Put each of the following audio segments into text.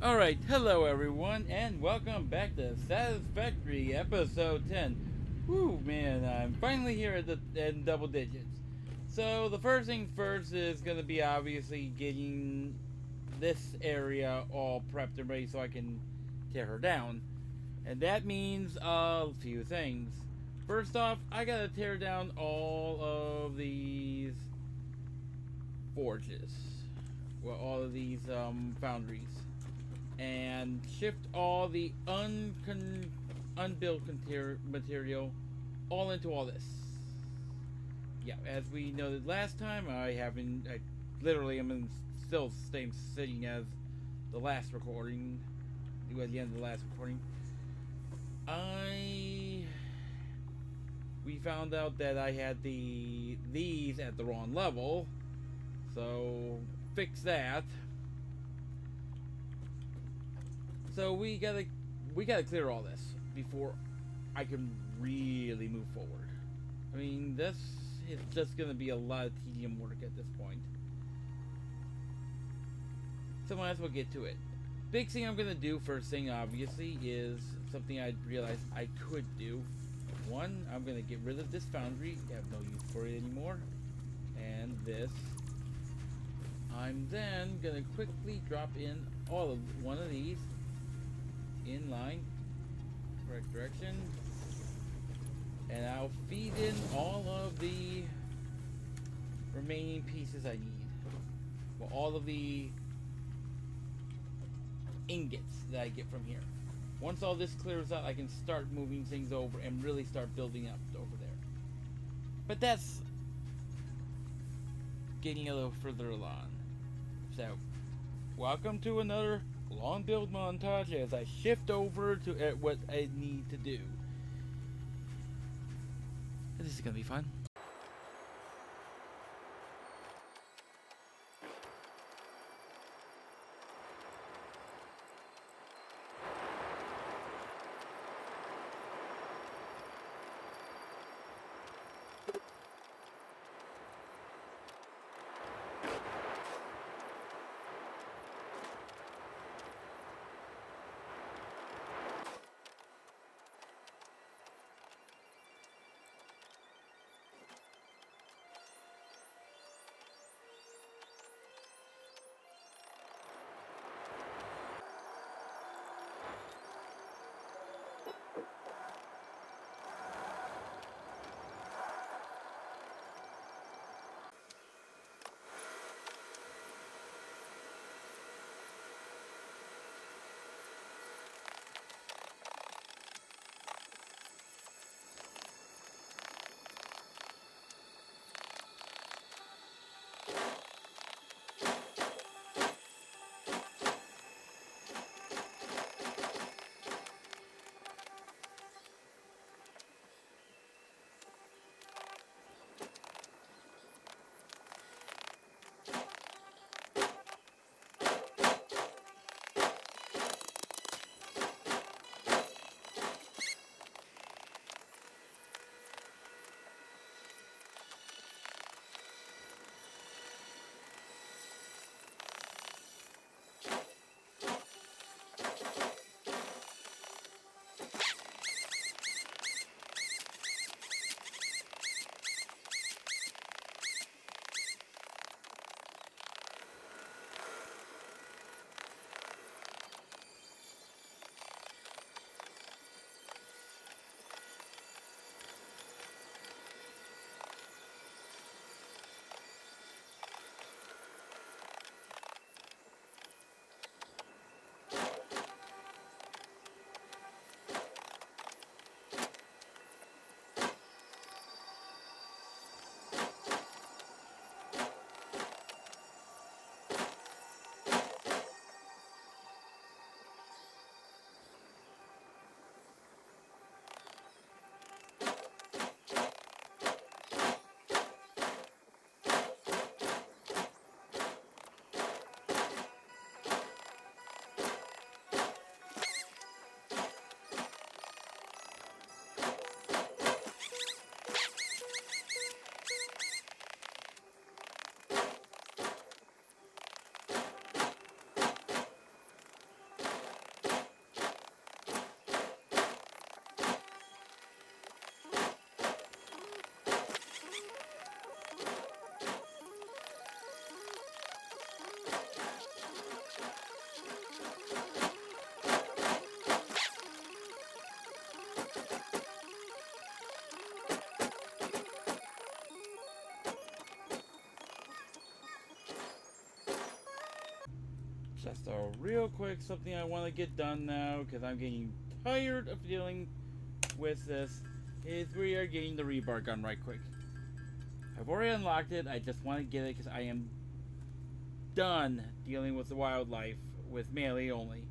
Alright, hello everyone, and welcome back to Satisfactory episode 10. Whew, man, I'm finally here in double digits. So, the first things first is going to be obviously getting this area all prepped and ready so I can tear her down. And that means a few things. First off, I gotta tear down all of these forges. Well, all of these foundries. And shift all the unbuilt material all into all this. Yeah, as we noted last time, I literally am still staying sitting as the last recording, at the end of the last recording. We found out that I had these at the wrong level, so fix that. So we gotta clear all this before I can really move forward. I mean, this is just gonna be a lot of tedium work at this point. So might as well get to it. Big thing I'm gonna do first thing, obviously, is something I realized I could do. One, I'm gonna get rid of this foundry. I have no use for it anymore. And this. I'm then gonna quickly drop in one of these. In line, correct direction, and I'll feed in all of the remaining pieces I need. Well, all of the ingots that I get from here. Once all this clears out, I can start moving things over and really start building up over there. But that's getting a little further along. So, welcome to another long build montage as I shift over to what I need to do. This is gonna be fun. just a real quick something I want to get done now because I'm getting tired of dealing with this. Is we are getting the rebar gun right quick. I've already unlocked it. I just want to get it because I am done dealing with the wildlife with melee only.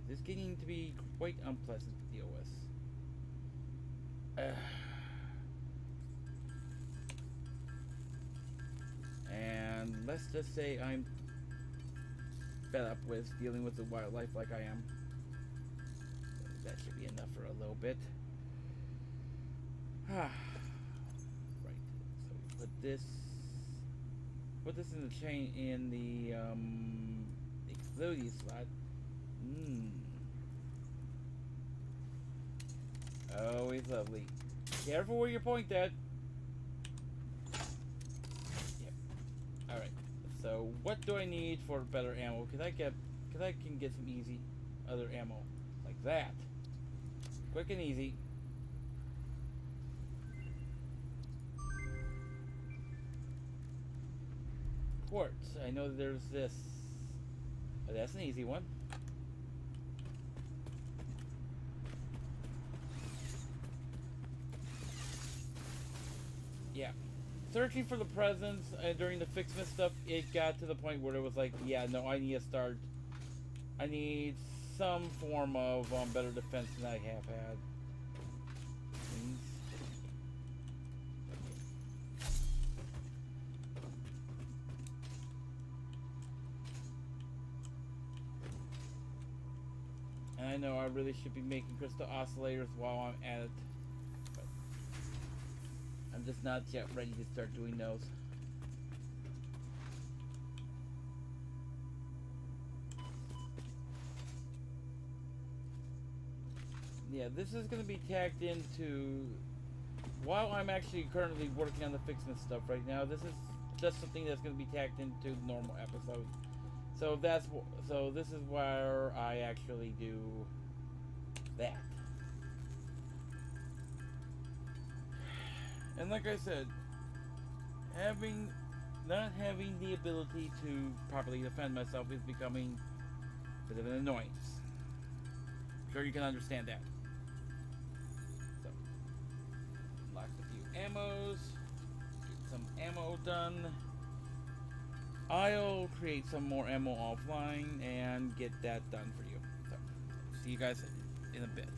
This is getting to be quite unpleasant to deal with. And let's just say I'm fed up with dealing with the wildlife like I am. That should be enough for a little bit. Right. So we put this in the chain in the exploding slot. Always lovely. Careful where you point that. Yep. Alright. So what do I need for better ammo? Cause I can get some easy other ammo. Like that. Quick and easy. Quartz. I know there's this. Oh, that's an easy one. Yeah. Searching for the presents during the fixment stuff, it got to the point where it was like, yeah, no, I need to start. I need some form of better defense than I have had. And I know I really should be making crystal oscillators while I'm at it. But I'm just not yet ready to start doing those. Yeah, this is going to be tagged into, while I'm actually currently working on the fixing stuff right now, this is just something that's going to be tagged into the normal episode. So this is where I actually do that. And like I said, not having the ability to properly defend myself is becoming a bit of an annoyance. I'm sure you can understand that. So, unlock a few ammos, get some ammo done. I'll create some more ammo offline and get that done for you. So, see you guys in a bit.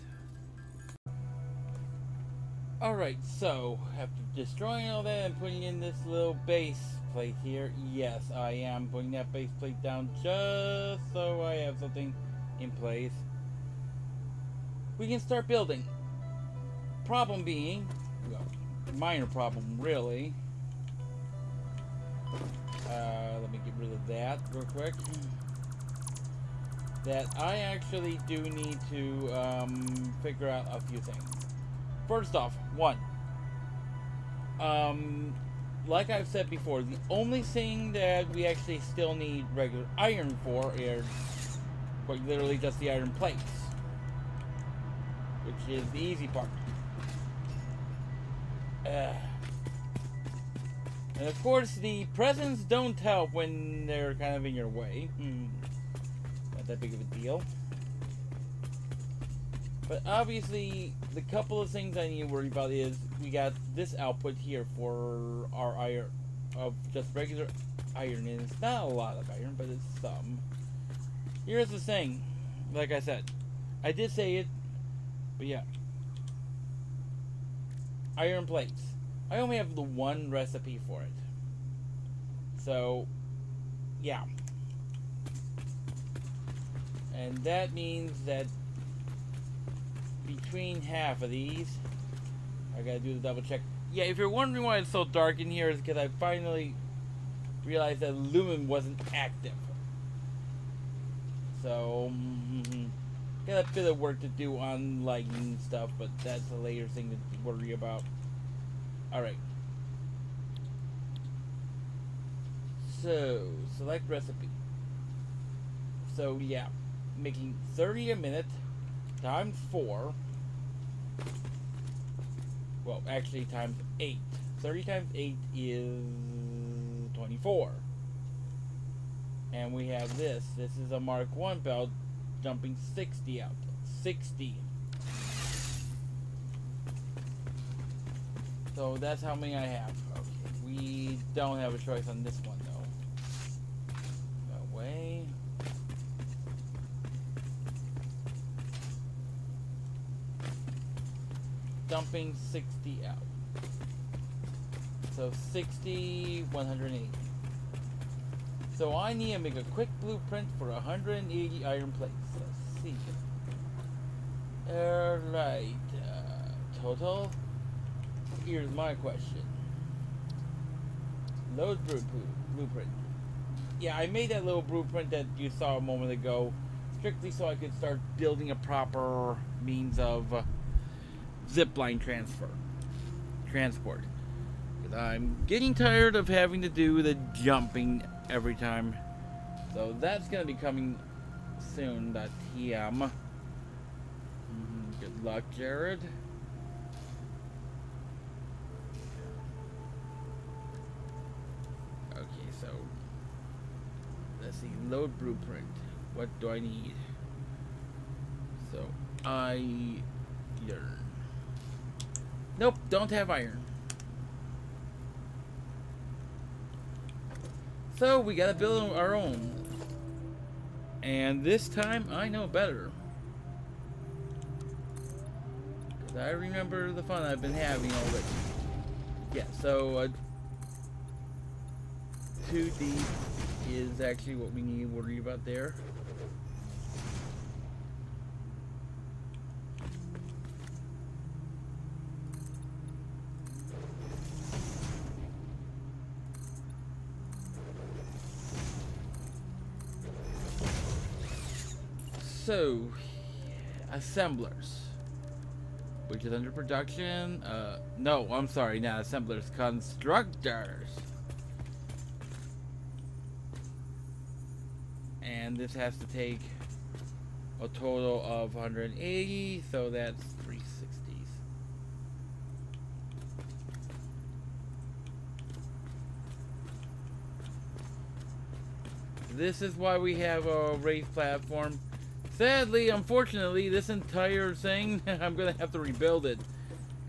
Alright, so after destroying all that and putting in this little base plate here, yes, I am putting that base plate down just so I have something in place. We can start building. Problem being, well, minor problem really. Let me get rid of that real quick. That I actually do need to figure out a few things. First off, one, like I've said before, the only thing that we actually still need regular iron for is quite literally just the iron plates, which is the easy part. And of course, the presents don't help when they're kind of in your way. Not that big of a deal. But obviously, the couple of things I need to worry about is we got this output here for our iron, of just regular iron. And it's not a lot of iron, but it's some. Here's the thing. Like I said, I did say it, but yeah. Iron plates. I only have the one recipe for it. So, yeah. And that means that between half of these, I gotta do the double check. Yeah, if you're wondering why it's so dark in here, it's because I finally realized that lumen wasn't active. So, got a bit of work to do on lighting and stuff, but that's a later thing to worry about. Alright. So, select recipe. So, yeah. Making 30 a minute times 4. Well, actually times 8. 30 times 8 is 24. And we have this. This is a Mark 1 belt jumping 60 out. 60. So that's how many I have. Okay. We don't have a choice on this one though. No way. Dumping 60 out. So 60, 180. So I need to make a quick blueprint for 180 iron plates. Let's see. Alright. Total. Here's my question. Load blueprint. Yeah, I made that little blueprint that you saw a moment ago strictly so I could start building a proper means of zipline transport. Because I'm getting tired of having to do the jumping every time. So that's going to be coming soon. TM. Good luck, Jared. Okay, so let's see. Load blueprint. What do I need? So iron. Nope, don't have iron. So we gotta build our own. And this time I know better. Because I remember the fun I've been having already. Yeah, so 2D is actually what we need to worry about there. So, assemblers, which is under production. No, I'm sorry, not assemblers, constructors. And this has to take a total of 180, so that's 360s. This is why we have a raised platform. Sadly, unfortunately, this entire thing, I'm going to have to rebuild it.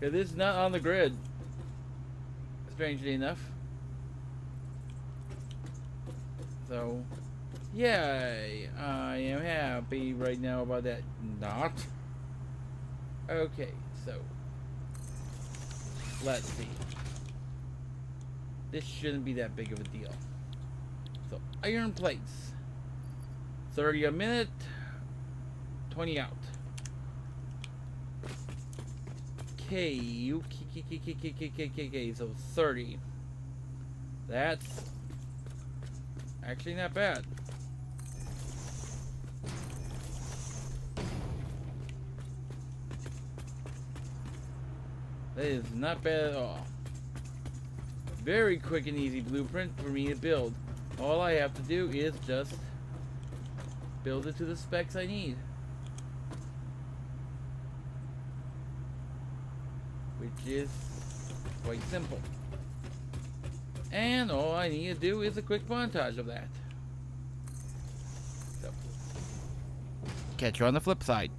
Because it's not on the grid. Strangely enough. So, yay. I am happy right now about that. Not. Okay, so. Let's see. This shouldn't be that big of a deal. So, iron plates. 30 a minute. 20 out. Okay, so 30. That's actually not bad. That is not bad at all. Very quick and easy blueprint for me to build. All I have to do is just build it to the specs I need. Which is quite simple. And all I need to do is a quick montage of that. So, catch you on the flip side.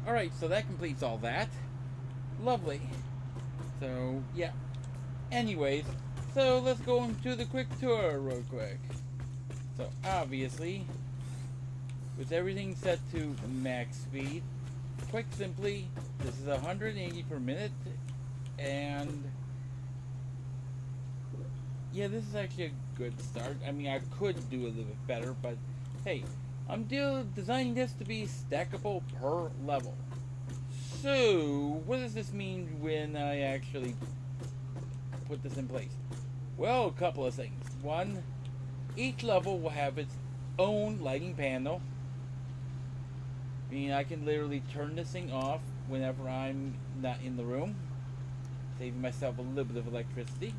Alright, so that completes all that. Lovely. So, yeah. Anyways, so let's go into the quick tour real quick. So, obviously, with everything set to max speed, quite simply, this is 180 per minute, and yeah, this is actually a good start. I mean, I could do a little bit better, but hey, I'm designing this to be stackable per level. So, what does this mean when I actually put this in place? Well, a couple of things. One, each level will have its own lighting panel. I mean, I can literally turn this thing off whenever I'm not in the room, saving myself a little bit of electricity.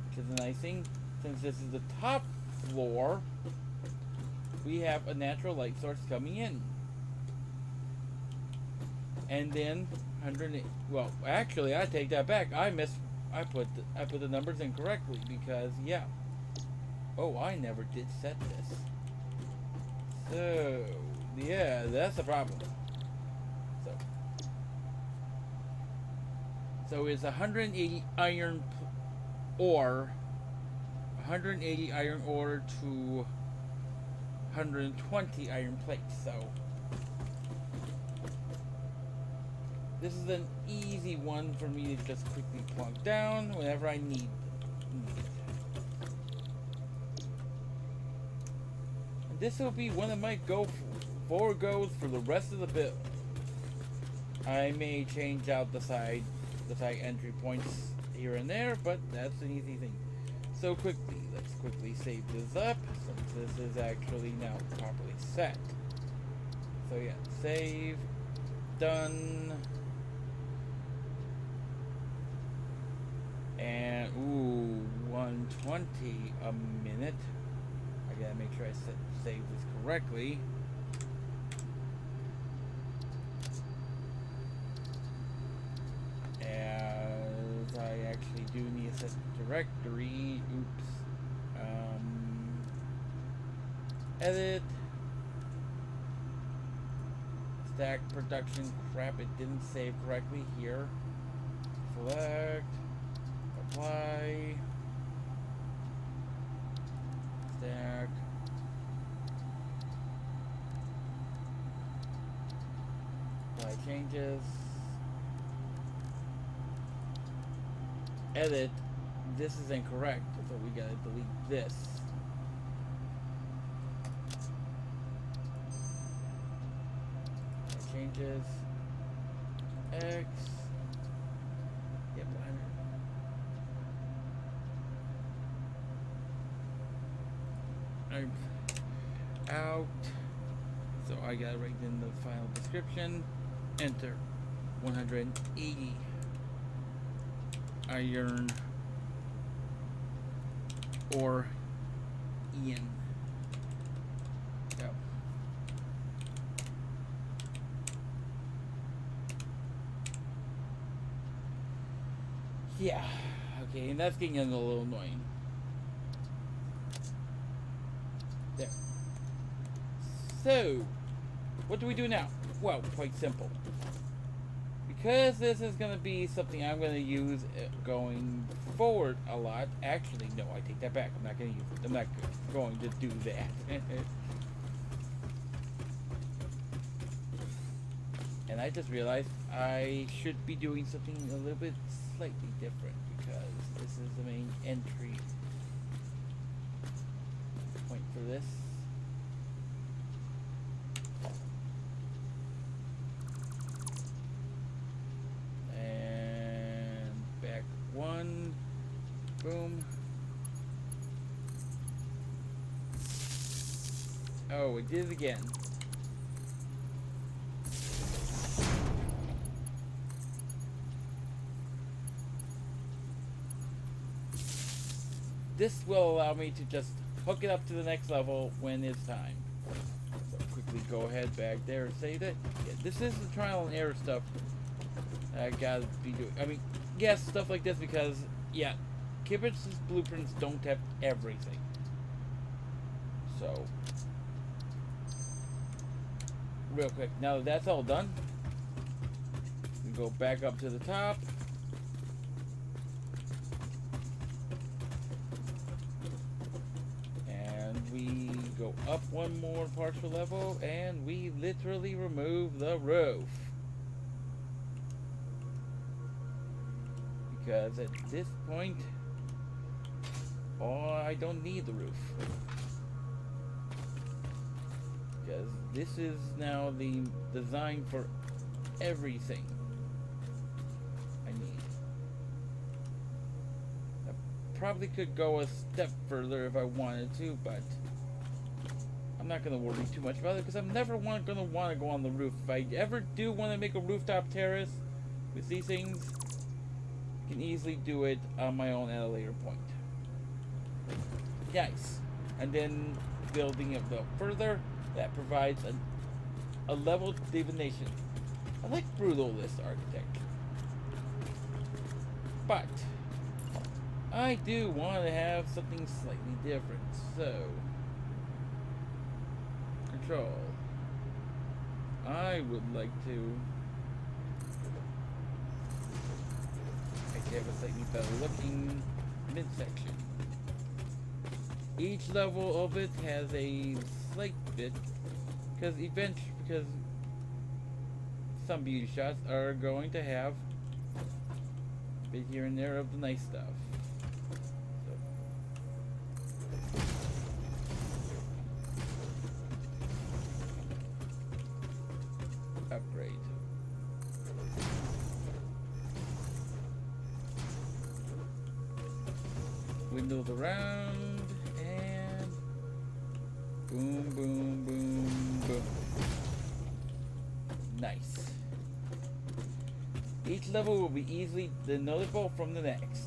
Which is a nice thing. Since this is the top floor, we have a natural light source coming in. And then 100. Well, actually, I take that back. I put the numbers incorrectly because yeah. Oh, I never did set this. So yeah, that's a problem. So it's 180 iron ore. 180 iron ore to 120 iron plates. So this is an easy one for me to just quickly plunk down whenever I need it. And this will be one of my forward goes for the rest of the build. I may change out the side entry points here and there, but that's an easy thing. So let's quickly save this up since this is actually now properly set. So yeah, save, done. And, ooh, 120 a minute. I gotta make sure I save this correctly. As I actually do need to set the directory. Oops. Edit. Stack production. Crap, it didn't save correctly here. Select. Apply. Stack. Apply changes. Edit. This is incorrect, so we gotta delete this. Apply changes. X. Yep, I'm out. So I gotta write in the final description. Enter. 180 iron ore in. Yep. Yeah. Okay, and that's getting a little annoying. There. So, what do we do now? Well, quite simple. Because this is going to be something I'm going to use going forward a lot. Actually, no, I take that back. I'm not going to use it. I'm not going to do that. And I just realized I should be doing something a little bit slightly different because this is the main entry point for this. One, boom. Oh, we did it again. This will allow me to just hook it up to the next level when it's time. So quickly go ahead back there and save it. Yeah, this is the trial and error stuff I gotta be doing. I mean, yes, stuff like this because, yeah, Kibitz's blueprints don't have everything. So, real quick. Now that that's all done, we go back up to the top. And we go up one more partial level, and we literally remove the roof. Because at this point, I don't need the roof. Because this is now the design for everything I need. I probably could go a step further if I wanted to, but I'm not going to worry too much about it because I'm never going to want to go on the roof. If I ever do want to make a rooftop terrace with these things, I can easily do it on my own at a later point. Nice. And then building it a little further, that provides a level divination. I like brutalist architecture, but I do want to have something slightly different. So, control. I would like to actually have a slightly better looking midsection. Each level of it has a slight bit, because some beauty shots are going to have a bit here and there of the nice stuff. So. Upgrade. Windows around. Boom, boom, boom, boom. Nice. Each level will be easily denoticeable from the next.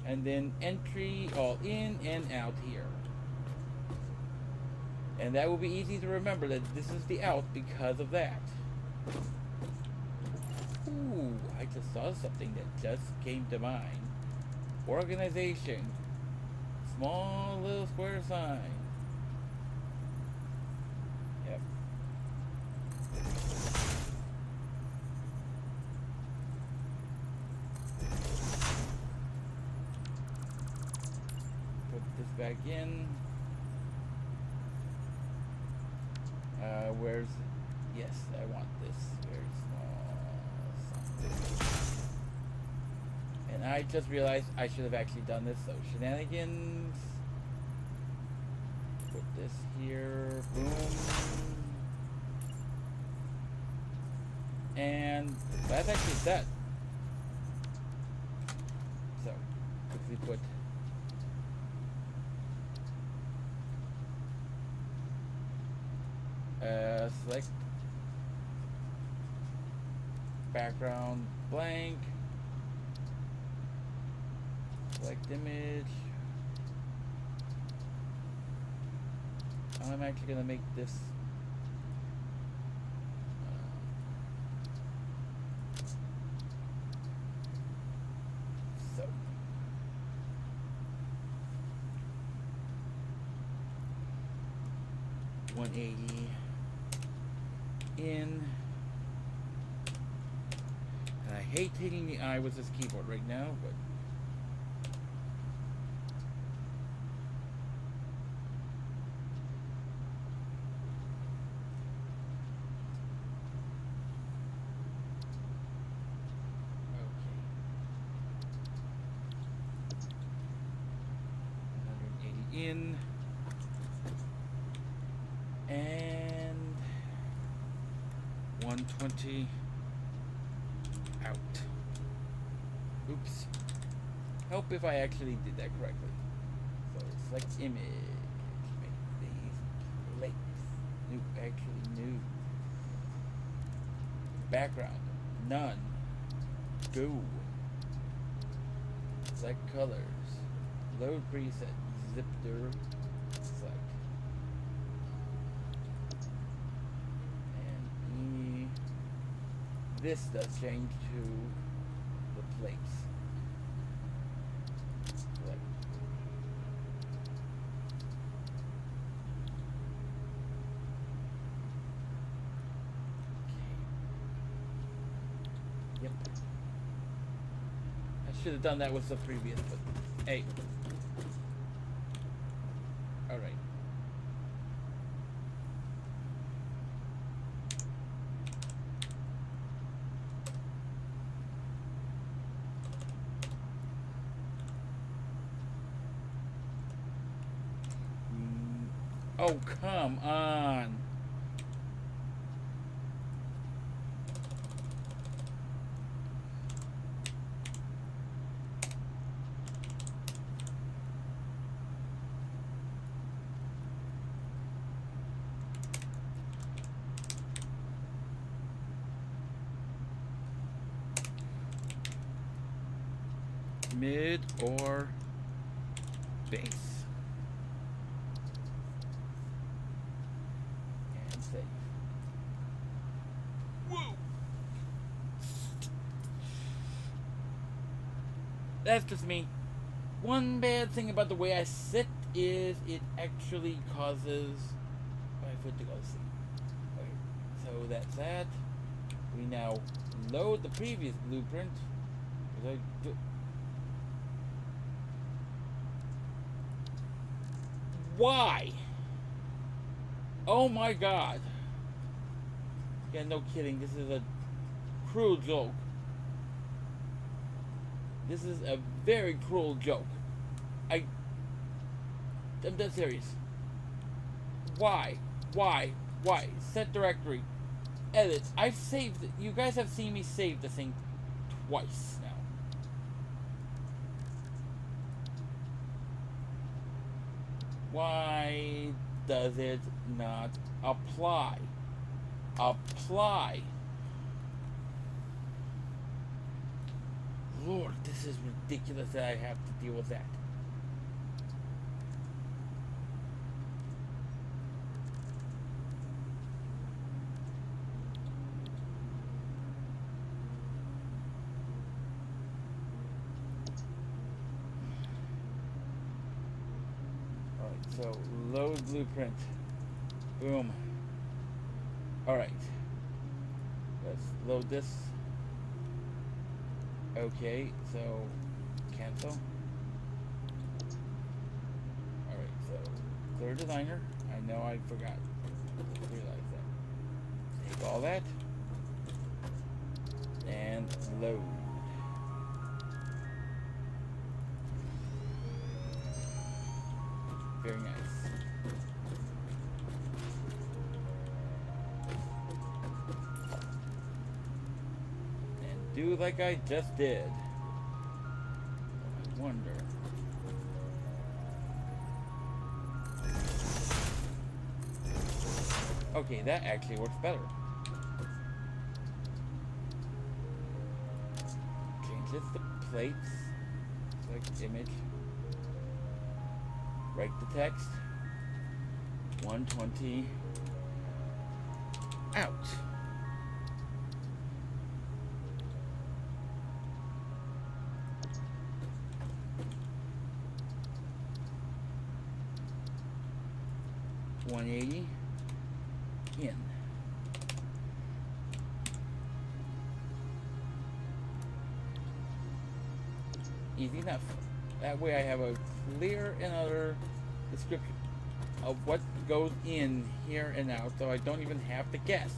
And then entry all in and out here. And that will be easy to remember that this is the out because of that. Ooh, I just saw something that just came to mind. Organization. Small little square sign. Yep. Put this back in. Where's... Yes, I want this very small. And I just realized I should have actually done this, so shenanigans. Put this here, boom. And that's actually set. So, quickly put select background blank, select image. I'm actually gonna make this so 180 in. And I hate hitting the eye with this keyboard right now, but in and 120 out. Oops. Help if I actually did that correctly. So select image. Make these lakes. New, actually new. Background. None. Go. Select colors. Load preset. Zipper. Select. And E. This does change to the place. Select. Yep. I should have done that with the previous, but hey. Alright. Oh, come on. Mid or base. And save. Whoa! That's just me. One bad thing about the way I sit is it actually causes my foot to go to sleep. Okay, so that's that. We now load the previous blueprint. Why? Oh my god. Yeah, no kidding. This is a cruel joke. This is a very cruel joke. I'm dead serious. Why? Why? Why? Set directory. Edit. I've saved it. You guys have seen me save the thing twice now. Why does it not apply? Apply. Lord, this is ridiculous that I have to deal with that. So, load blueprint. Boom. Alright. Let's load this. Okay, so cancel. Alright, so third designer. I know I forgot. Realize that. Take all that. And load. Very nice. And do like I just did. I wonder. Okay, that actually works better. Change this to plates. Select image. Write the text. 120 out. $180 in. Easy enough. That way I have a clear and utter description of what goes in here and out, so I don't even have to guess.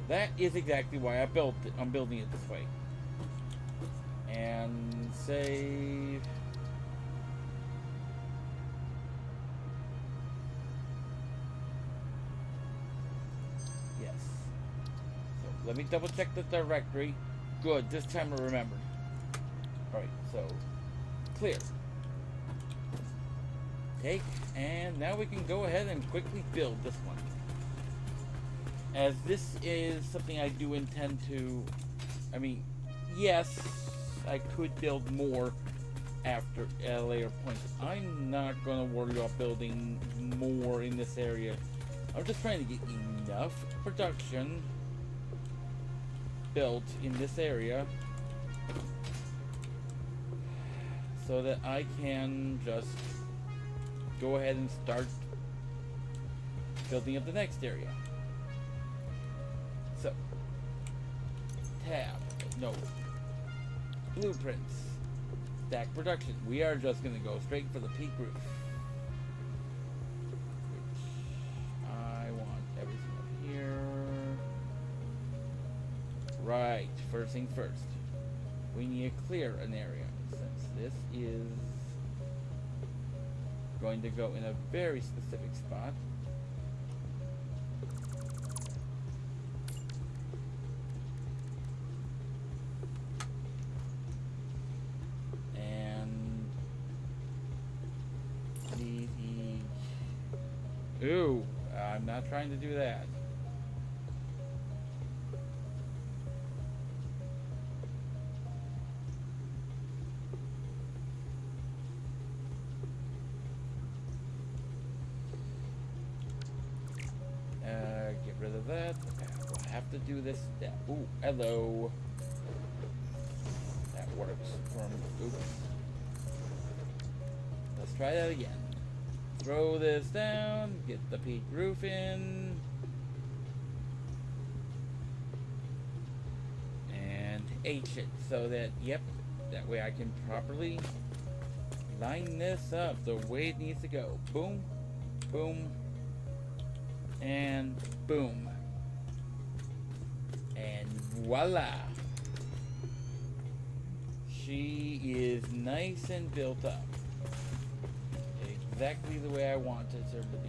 That is exactly why I built it. I'm building it this way. And save. Yes. So let me double check the directory. Good, this time I remembered. Alright, so clear. Take, and now we can go ahead and quickly build this one. As this is something I do intend to, I mean, yes, I could build more after a later point. I'm not going to worry about building more in this area. I'm just trying to get enough production built in this area so that I can just go ahead and start building up the next area. So, tab. No. Blueprints. Stack production. We are just going to go straight for the peak roof. Which I want everything up here. Right. First thing first. We need to clear an area. Since this is going to go in a very specific spot. Ooh, I'm not trying to do that. Get rid of that. We'll have to do this step. Ooh, hello. That works. Oops. Let's try that again. Throw this down, get the peak roof in, and H it so that, yep, that way I can properly line this up the way it needs to go. Boom, boom, and boom. And voila! She is nice and built up. Exactly the way I wanted her to be.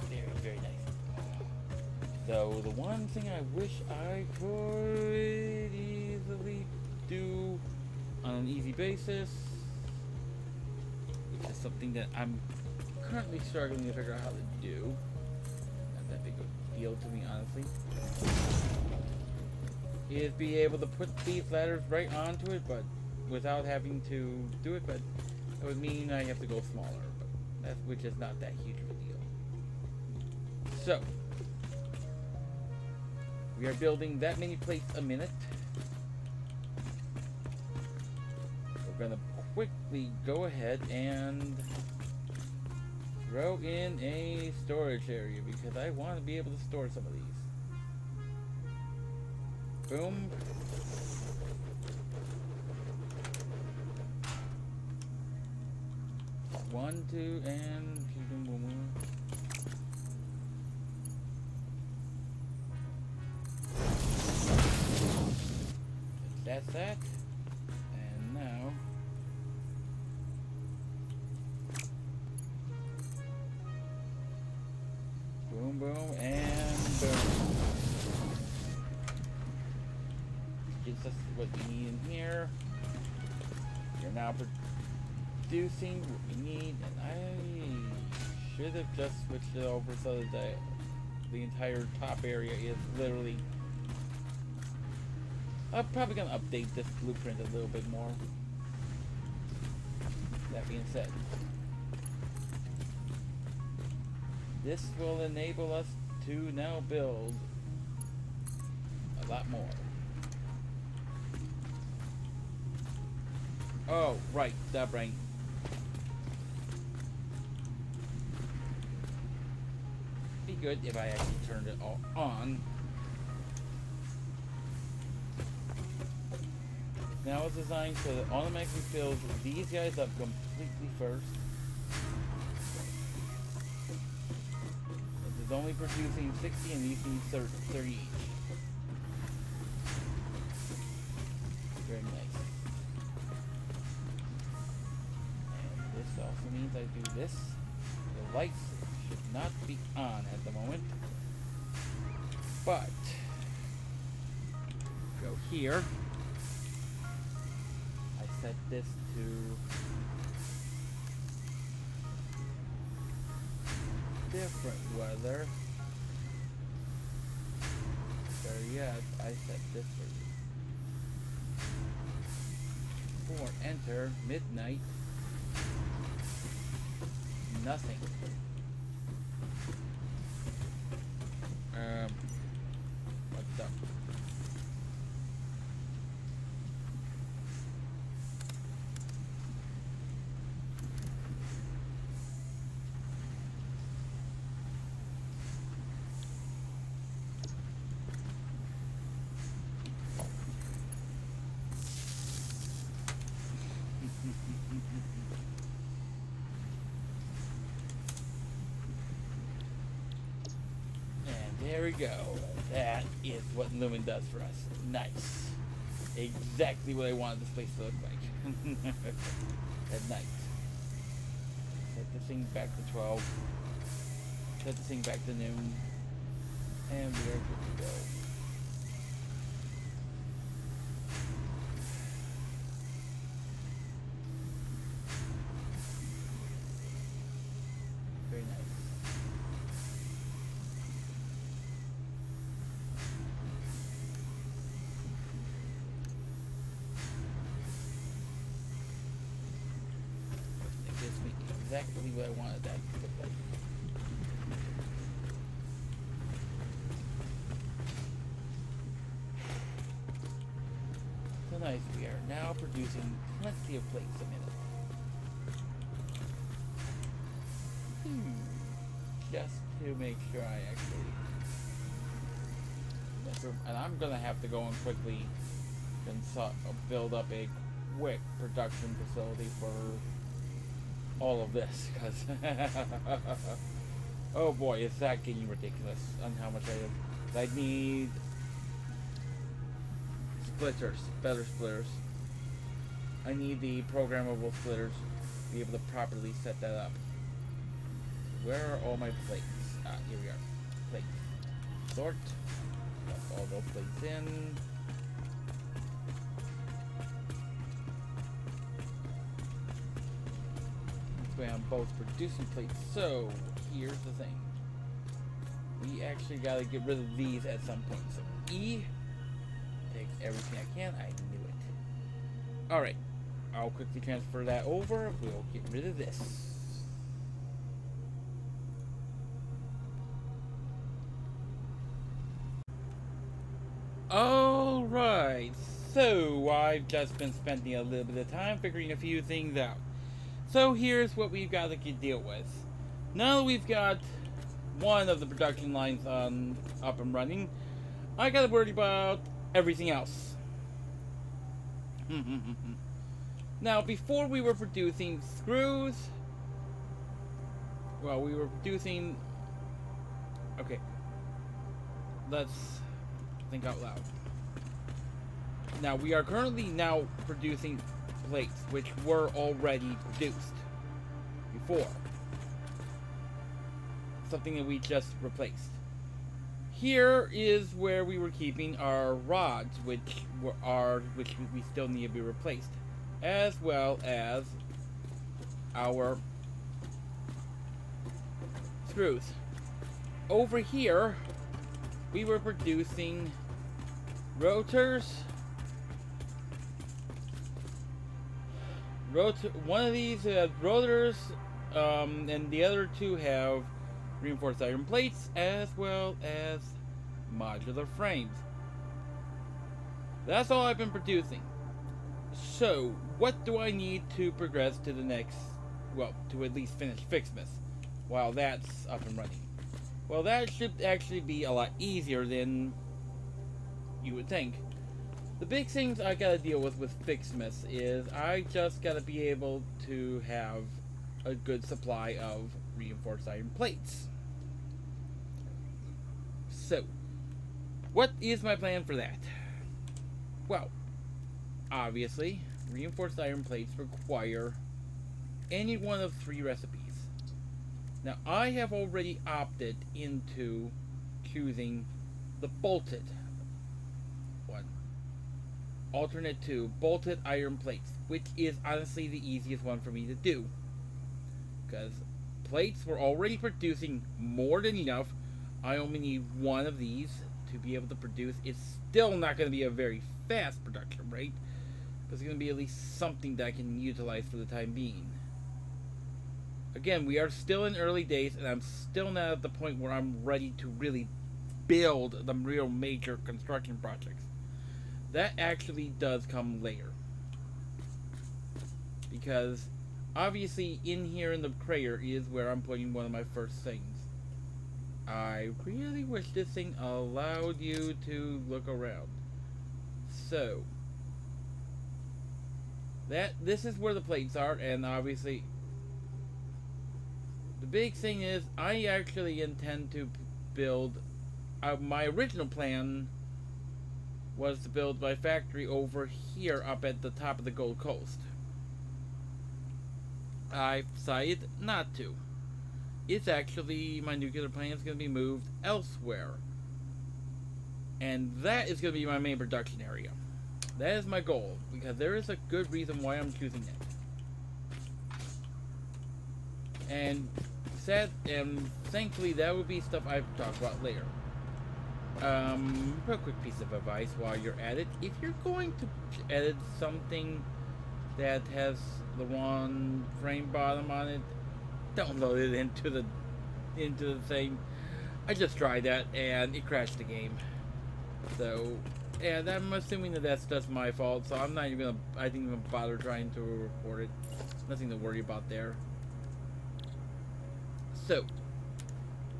Very, very nice. So the one thing I wish I could easily do on an easy basis, which is something that I'm currently struggling to figure out how to do. Not that big of a deal to me, honestly. Is be able to put these ladders right onto it, but without having to do it, but it would mean I have to go smaller, but that's, which is not that huge of a deal. So, we are building that many plates a minute. We're gonna quickly go ahead and throw in a storage area because I want to be able to store some of these. Boom. One, two, and boom, boom, boom. That's that. And now boom, boom, and boom. Gives us what we need in here. We're now producing what we need, and I should have just switched it over so that the entire top area is literally. I'm probably gonna update this blueprint a little bit more. That being said, this will enable us to now build a lot more. Oh, right, the brain. Be good if I actually turned it all on. Now it's designed so that it automatically fills these guys up completely first. This is only producing 60 and these need 30 each. Very nice. This also means I do this. The lights should not be on at the moment. But go here. I set this to different weather. Better yet, I set this for enter midnight. Nothing. What's up? go. That is what Lumen does for us. Nice. Exactly what I wanted this place to look like. At night. Set the thing back to 12. Set the thing back to noon. And we are good to go. Very nice. It gives me exactly what I wanted that to look like. So nice, we are now producing plenty of plates a minute. Just to make sure I actually and I'm gonna have to go and quickly build up a quick production facility for all of this, because oh boy, is that getting ridiculous on how much I need splitters, better splitters. I need the programmable splitters to be able to properly set that up. Where are all my plates? Ah, here we are. Plates. Sort. Drop all those plates in. This way I'm both producing plates. So, here's the thing. We actually gotta get rid of these at some point. So, E. Take everything I can. I knew it. Alright. I'll quickly transfer that over. We'll get rid of this. Alright, so I've just been spending a little bit of time figuring a few things out. So here's what we've got to deal with. Now that we've got one of the production lines up and running, I gotta worry about everything else. Now, before we were producing screws, well, we were producing, okay, let's think out loud. Now, we are currently now producing plates, which were already produced before. Something that we just replaced. Here is where we were keeping our rods, which we still need to be replaced, as well as our screws. Over here, we were producing rotors. One of these has rotors, and the other two have reinforced iron plates, as well as modular frames. That's all I've been producing. So, what do I need to progress to the next, well, to at least finish Fixmas, while that's up and running? Well, that should actually be a lot easier than you would think. The big things I gotta deal with Fixmas is I just gotta be able to have a good supply of reinforced iron plates. So, what is my plan for that? Well, obviously, reinforced iron plates require any one of 3 recipes. Now, I have already opted into choosing the bolted one. Alternate to bolted iron plates, which is honestly the easiest one for me to do. Because plates were already producing more than enough. I only need one of these to be able to produce. It's still not going to be a very fast production rate, but it's going to be at least something that I can utilize for the time being. Again, we are still in early days, and I'm still not at the point where I'm ready to really build the real major construction projects. That actually does come later. Because, obviously, in here in the crater is where I'm putting one of my first things. I really wish this thing allowed you to look around. So, this is where the plates are, and obviously, the big thing is, I actually intend to build my original plan was to build my factory over here up at the top of the Gold Coast. I decided not to. It's actually, my nuclear plant is going to be moved elsewhere. And that is going to be my main production area. That is my goal, because there is a good reason why I'm choosing it. And thankfully that would be stuff I talk about later. A quick piece of advice while you're at it. If you're going to edit something that has the wrong frame bottom on it, don't load it into the thing. I just tried that and it crashed the game. So, and I'm assuming that that's just my fault, so I'm not even gonna, I didn't even bother trying to report it. Nothing to worry about there. So,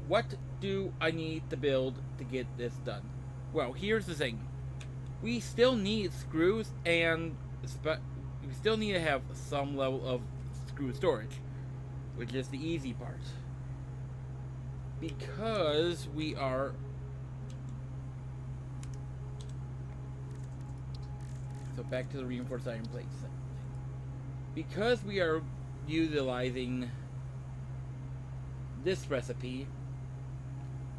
what do I need to build to get this done? Well, here's the thing. We still need screws, and we still need to have some level of screw storage, which is the easy part. Because we are... So back to the reinforced iron plates. Because we are utilizing this recipe,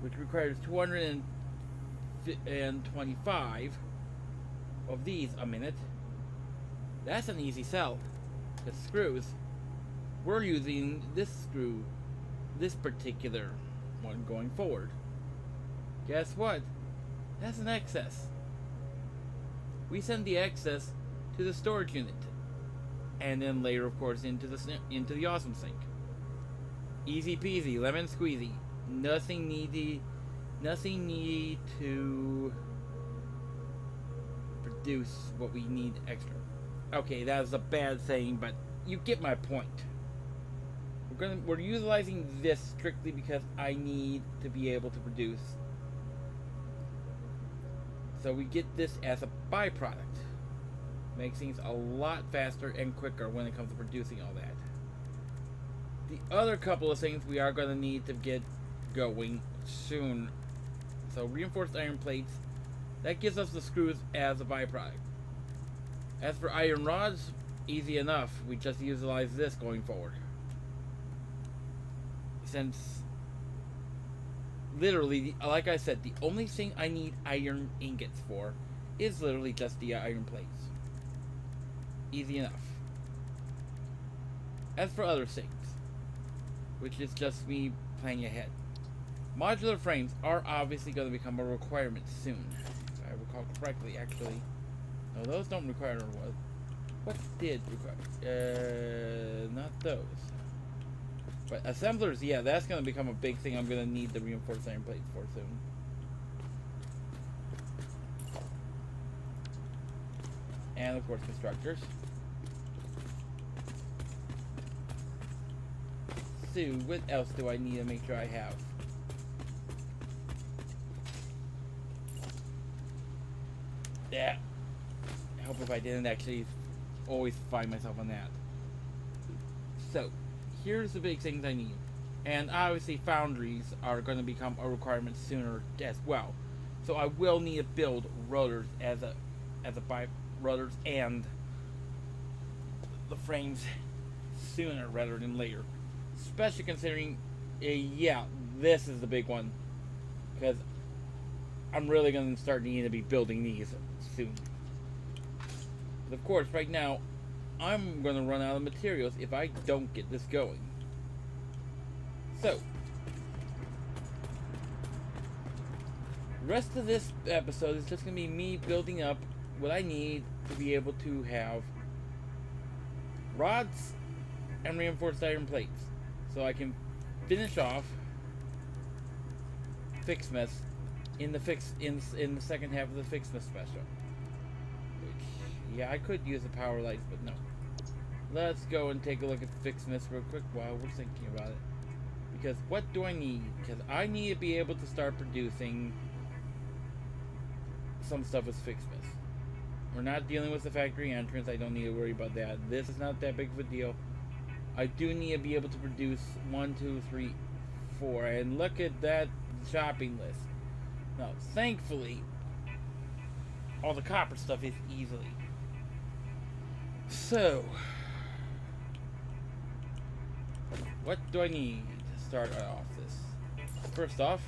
which requires 225 of these a minute, that's an easy sell. The screws, we're using this screw, this particular one going forward. Guess what? That's an excess. We send the excess to the storage unit, and then later, of course, into the awesome sink. Easy peasy, lemon squeezy. Nothing need to produce what we need extra. Okay, that was a bad saying, but you get my point. We're utilizing this strictly because I need to be able to produce. So we get this as a byproduct. Makes things a lot faster and quicker when it comes to producing all that. The other couple of things we are going to need to get going soon. So reinforced iron plates, that gives us the screws as a byproduct. As for iron rods, easy enough. We just utilize this going forward. Since literally, like I said, the only thing I need iron ingots for is literally just the iron plates. Easy enough. As for other things, which is just me planning ahead, modular frames are obviously going to become a requirement soon. If I recall correctly, actually. No, those don't require what? What did require? Not those. But assemblers, yeah, that's going to become a big thing I'm going to need the reinforced iron plates for soon. And of course, constructors. So, what else do I need to make sure I have? Yeah. I hope if I didn't actually always find myself on that. So, here's the big things I need. And obviously foundries are going to become a requirement sooner as well. So I will need to build rotors as a rotors and the frames sooner rather than later. Especially considering, yeah, this is the big one. Because I'm really going to start needing to be building these soon. But of course, right now, I'm going to run out of materials if I don't get this going. So, the rest of this episode is just going to be me building up what I need to be able to have rods and reinforced iron plates. So I can finish off Fixmas in the second half of the Fixmas special. Which, yeah, I could use the power lights, but no. Let's go and take a look at Fixmas real quick while we're thinking about it. Because what do I need? Because I need to be able to start producing some stuff with Fixmas. We're not dealing with the factory entrance. I don't need to worry about that. This is not that big of a deal. I do need to be able to produce 1, 2, 3, 4. And look at that shopping list. Now, thankfully, all the copper stuff is easily. So, what do I need to start off this? First off,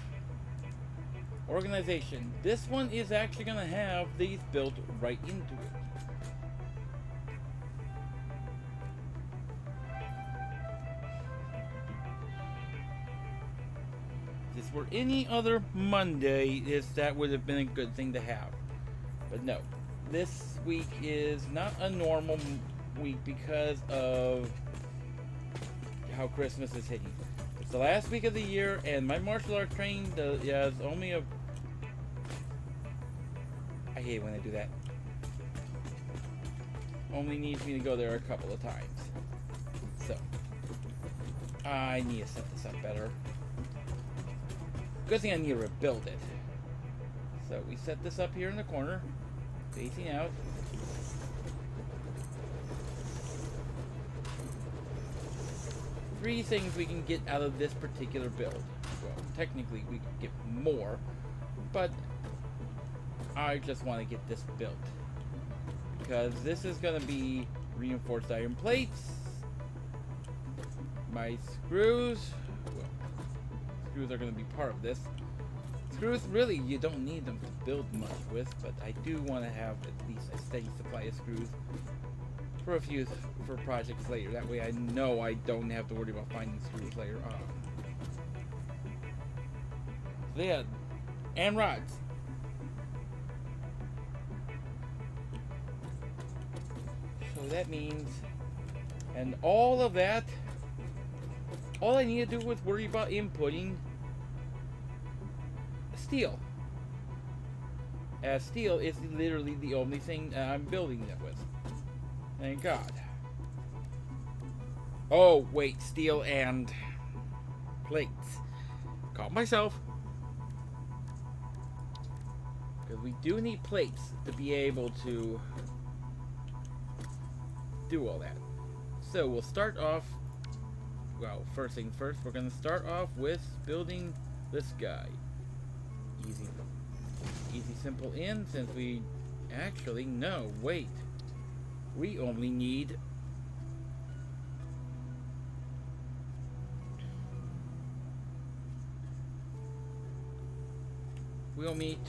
organization. This one is actually going to have these built right into it. If this were any other Monday, that would have been a good thing to have. But no, this week is not a normal week because of how Christmas is hitting. It's the last week of the year, and my martial arts training has only a... I hate when I do that. Only needs me to go there a couple of times. So, I need to set this up better. Good thing I need to rebuild it. So we set this up here in the corner, facing out. Three things we can get out of this particular build. Well, technically we could get more, but I just want to get this built. Because this is going to be reinforced iron plates. My screws, well, screws are going to be part of this. Screws, really, you don't need them to build much with, but I do want to have at least a steady supply of screws for projects later. That way I know I don't have to worry about finding screws later on. So yeah, and rods. So that means, and all of that, all I need to do is worry about inputting steel. As steel is literally the only thing I'm building it with. Thank God. Oh, wait, steel and plates. Caught myself. Because we do need plates to be able to do all that. So we'll start off, well, first thing first, we're going to start off with building this guy. Easy, simple in, since we actually, no, wait. We only need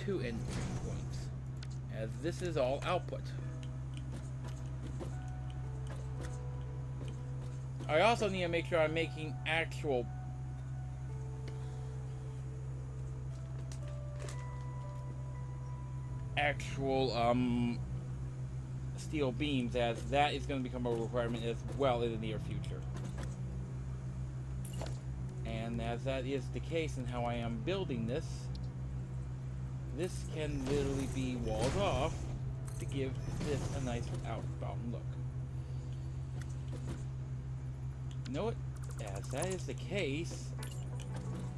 two end points, as this is all output. I also need to make sure I'm making actual steel beams, as that is going to become a requirement as well in the near future. And as that is the case in how I am building this, this can literally be walled off to give this a nice outbound look. You know what? As that is the case,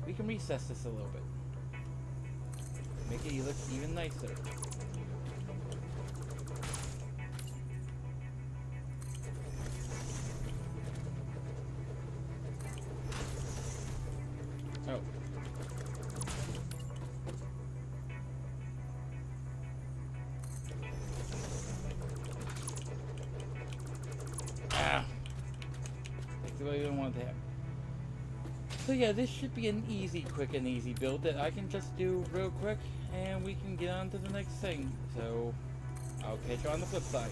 we can recess this a little bit. Make it look even nicer. Oh. Ah. That's the way I don't want to have. So yeah, this should be an quick and easy build that I can just do real quick, and we can get on to the next thing. So, I'll catch you on the flip side.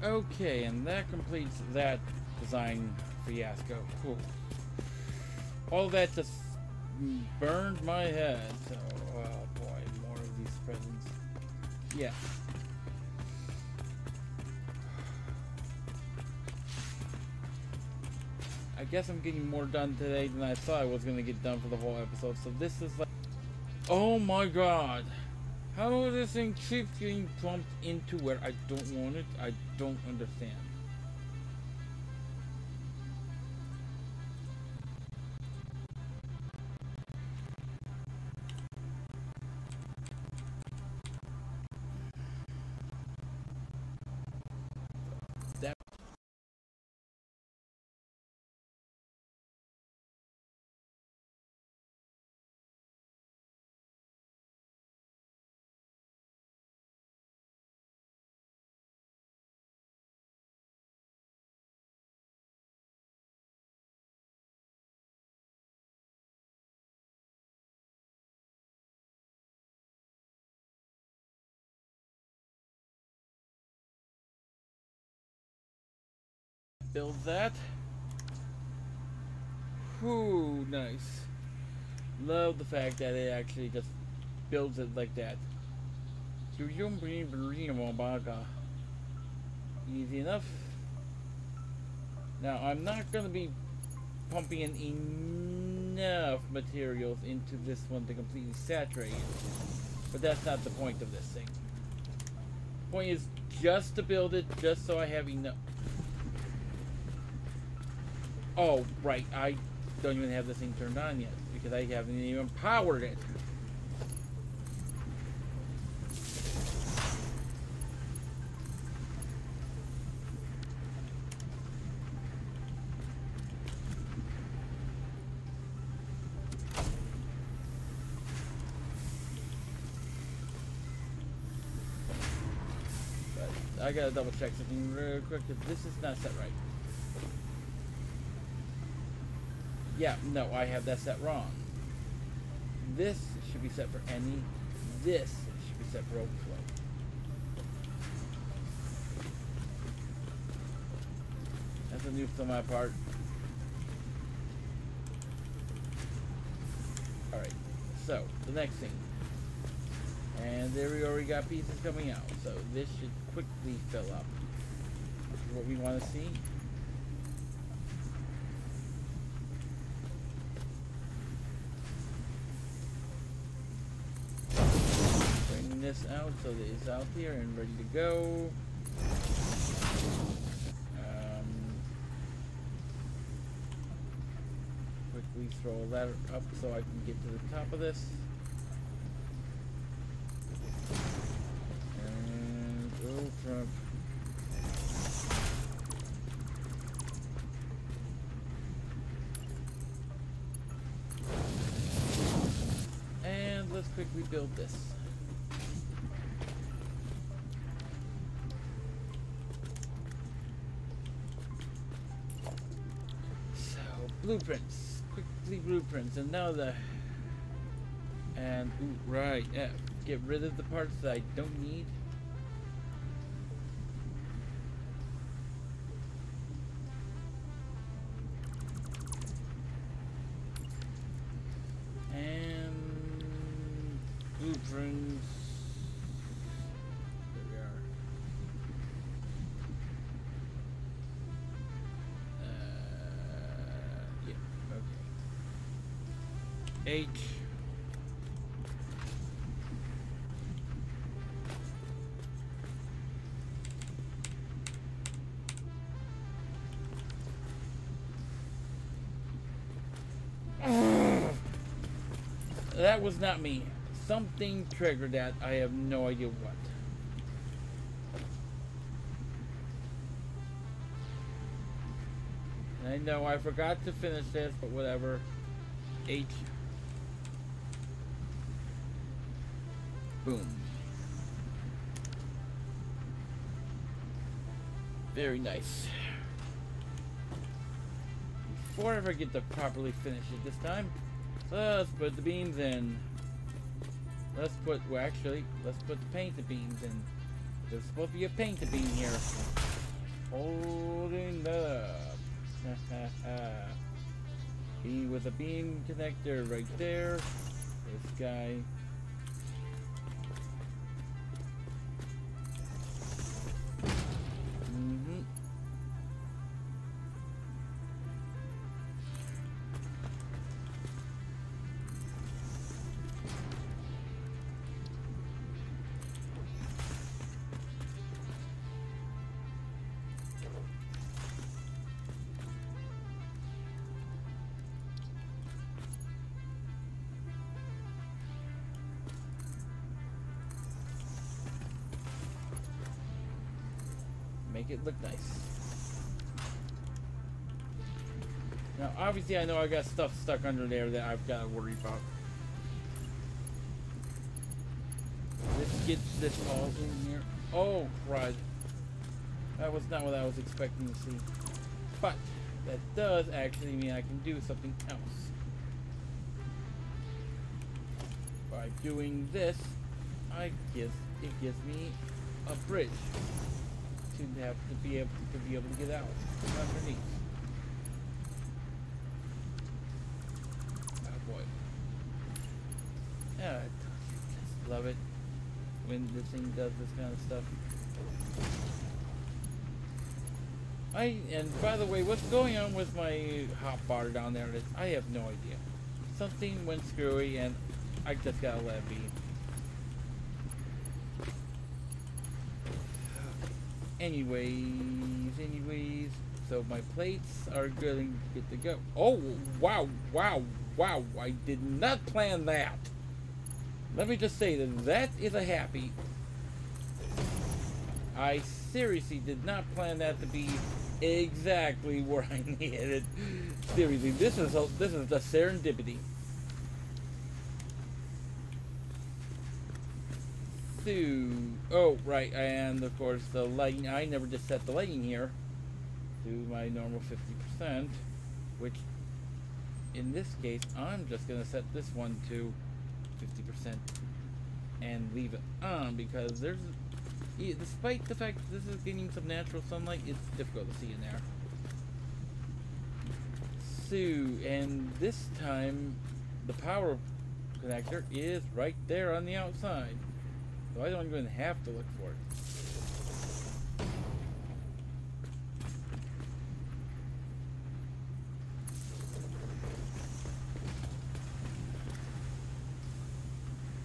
Okay, and that completes that design fiasco. Cool. All that just burned my head. So, oh boy, more of these presents. Yeah. I guess I'm getting more done today than I thought I was gonna get done for the whole episode. So this is like, oh my god, how does this thing keep getting plumped into where I don't want it? I don't understand. That build that. Whew, nice. Love the fact that it actually just builds it like that. Easy enough. Now I'm not gonna be pumping in enough materials into this one to completely saturate it, but that's not the point of this thing. The point is just to build it, just so I have enough. Oh, right, I don't even have this thing turned on yet because I haven't even powered it. I gotta double check something real quick because this is not set right. Yeah, no, I have that set wrong. This should be set for any. This should be set for overflow. That's a noob on my part. Alright, so the next thing. And there we already got pieces coming out. So this should quickly fill up. Which is what we want to see. Bring this out so that it's out here and ready to go. Quickly throw a ladder up so I can get to the top of this. Trump. And let's quickly build this. So blueprints, quickly blueprints, and now the ooh, right, yeah, get rid of the parts that I don't need. Blueprints. There we are. Yeah, okay. H. That was not me. Something triggered that. I have no idea what. And I know I forgot to finish this, but whatever. H. Boom. Very nice. Before I forget to properly finish it this time, let's put the beams in. Let's put, well actually, let's put the painted beams in. There's supposed to be a painted beam here. Holding that up. Be with a beam connector right there. This guy. make it look nice. Now, obviously, I know I got stuff stuck under there that I've got to worry about. Let's get this all in here. Oh, crud. That was not what I was expecting to see. But that does actually mean I can do something else. By doing this, it gives me a bridge to have to be able to get out underneath. Oh boy. Yeah, I just love it when this thing does this kind of stuff. And by the way, what's going on with my hotbar down there? I have no idea. Something went screwy and I just gotta let it be. Anyways, so my plates are good to go. Oh, wow, I did not plan that. Let me just say that is a happy. I seriously did not plan that to be exactly where I needed it. Seriously, this is the serendipity. Oh, right, and of course the lighting, I never just set the lighting here to my normal 50%, which in this case, I'm just going to set this one to 50% and leave it on because despite the fact that this is getting some natural sunlight, it's difficult to see in there. And this time, the power connector is right there on the outside. So I don't even have to look for it.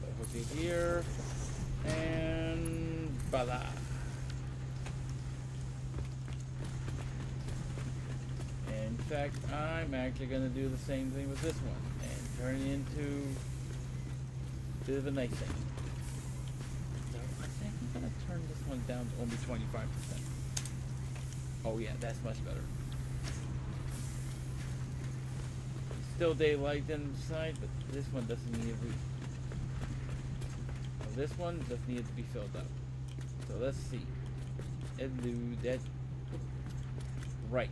So hook it here, and voila. In fact, I'm actually going to do the same thing with this one and turn it into a bit of a nice thing. I'm going to turn this one down to only 25%. Oh yeah, that's much better. Still daylight inside, but this one doesn't need to be. Well, this one does need to be filled up. So let's see. That right.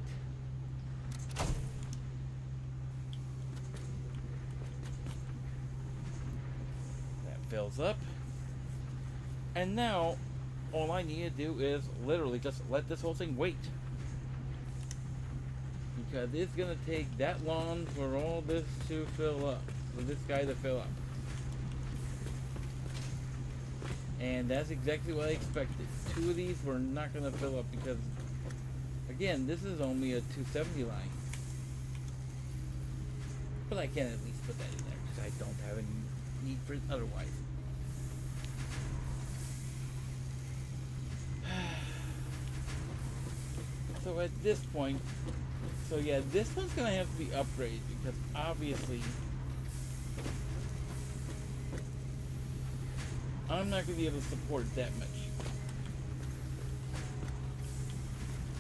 That fills up. And now, all I need to do is literally just let this whole thing wait. Because it's going to take that long for all this to fill up. For this guy to fill up. And that's exactly what I expected. 2 of these were not going to fill up because, again, this is only a 270 line. But I can at least put that in there because I don't have any need for it otherwise. So at this point, so yeah, this one's gonna have to be upgraded because obviously I'm not gonna be able to support that much.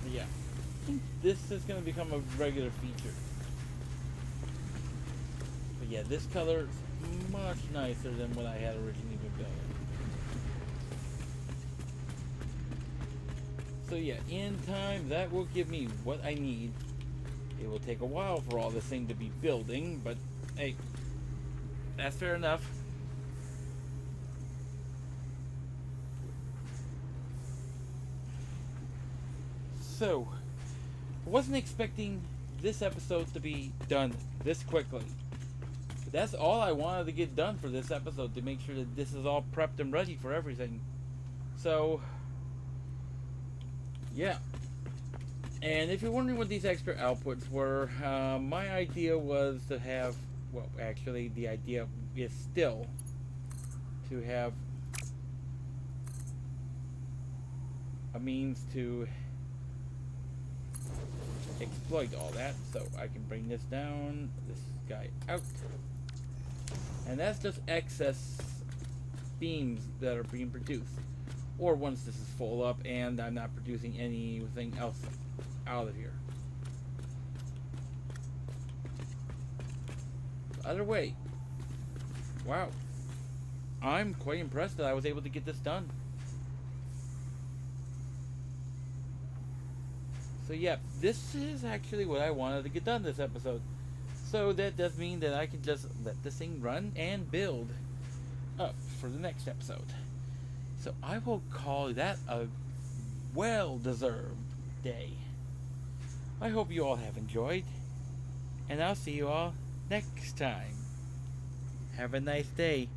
But yeah, I think this is gonna become a regular feature. But yeah, this color is much nicer than what I had originally been building. So yeah, in time, that will give me what I need. It will take a while for all this thing to be building, but hey, that's fair enough. So, I wasn't expecting this episode to be done this quickly. But that's all I wanted to get done for this episode, to make sure that this is all prepped and ready for everything. So, yeah. And if you're wondering what these extra outputs were, my idea was to have, well, actually the idea is still to have a means to exploit all that. So I can bring this down, this guy out, and that's just excess beams that are being produced. or once this is full up and I'm not producing anything else out of here. Either way, wow, I'm quite impressed that I was able to get this done. So yeah, this is actually what I wanted to get done this episode. So that does mean that I can just let this thing run and build up for the next episode. So I will call that a well-deserved day. I hope you all have enjoyed, and I'll see you all next time. Have a nice day.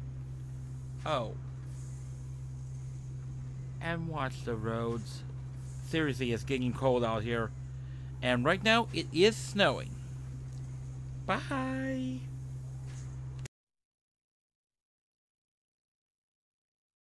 Oh, and watch the roads. Seriously, it's getting cold out here, and right now it is snowing. Bye.